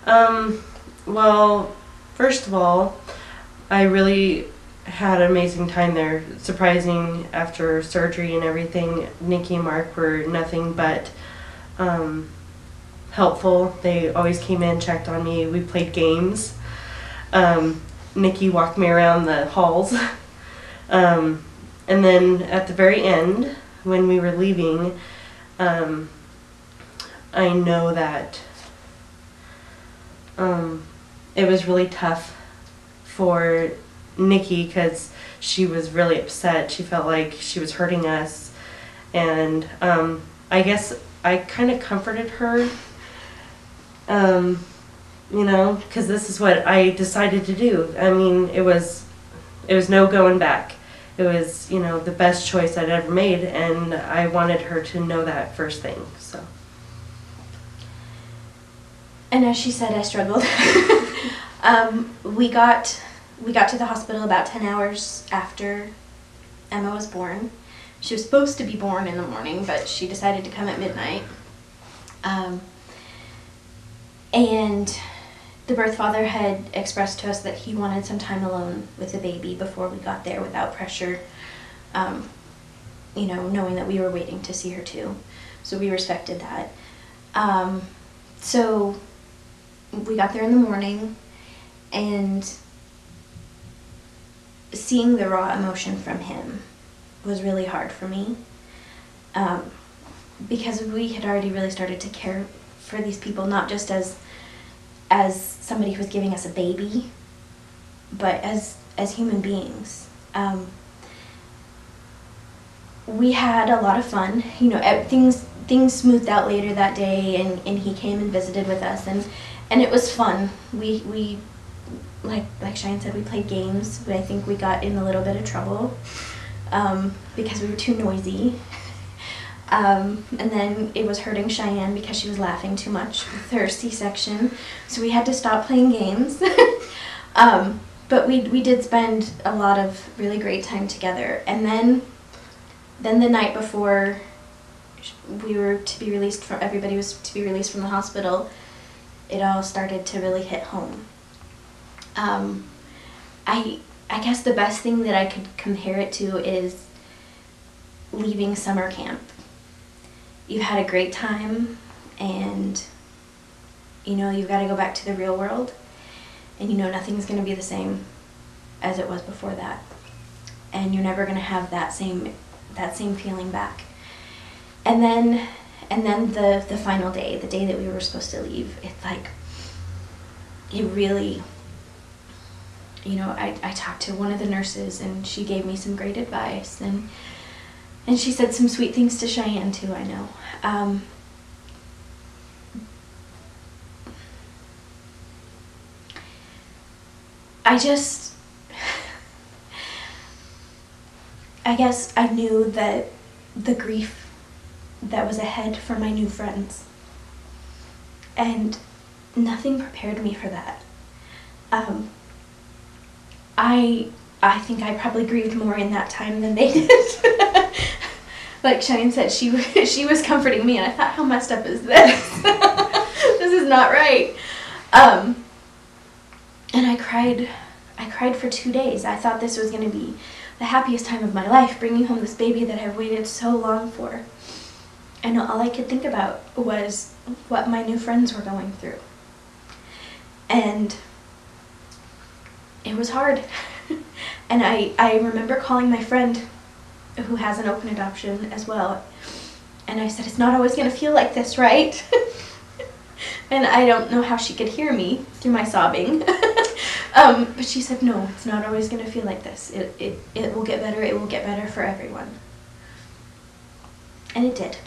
Well, first of all, I really had an amazing time there. Surprising after surgery and everything. Nikki and Mark were nothing but helpful. They always came in, checked on me. We played games. Nikki walked me around the halls. And then at the very end, when we were leaving, I know that it was really tough for Nikki because she was really upset. She felt like she was hurting us, and I guess I kind of comforted her, you know, because this is what I decided to do. I mean, it was no going back. It was, you know, the best choice I'd ever made, and I wanted her to know that first thing. So. And as she said, I struggled. We got to the hospital about 10 hours after Emma was born. She was supposed to be born in the morning, but she decided to come at midnight. And the birth father had expressed to us that he wanted some time alone with the baby before we got there without pressure, you know, knowing that we were waiting to see her too. So we respected that. So we got there in the morning, and seeing the raw emotion from him was really hard for me, because we had already really started to care for these people, not just as somebody who was giving us a baby, but as human beings. We had a lot of fun. You know, things smoothed out later that day, and he came and visited with us, and it was fun. We like Cheyenne said, we played games, but I think we got in a little bit of trouble because we were too noisy. And then it was hurting Cheyenne because she was laughing too much with her C-section, so we had to stop playing games. But we did spend a lot of really great time together. And then the night before we were to be released from, everybody was to be released from the hospital, it all started to really hit home. I guess the best thing that I could compare it to is leaving summer camp. You've had a great time, and you know you've got to go back to the real world, and you know nothing's going to be the same as it was before that, and you're never going to have that same feeling back. And then the final day, the day that we were supposed to leave, it's like it really, you know, I talked to one of the nurses, and she gave me some great advice, and she said some sweet things to Cheyenne too, I know. I guess I knew that the grief that was ahead for my new friends, and nothing prepared me for that. I think I probably grieved more in that time than they did. Like Cheyenne said, she was comforting me, and I thought, how messed up is this? This is not right. And I cried for 2 days. I thought this was going to be the happiest time of my life, bringing home this baby that I've waited so long for. And all I could think about was what my new friends were going through. And it was hard. And I remember calling my friend who has an open adoption as well, and I said, it's not always going to feel like this, right? And I don't know how she could hear me through my sobbing. But she said, no, it's not always going to feel like this. It will get better. It will get better for everyone. And it did.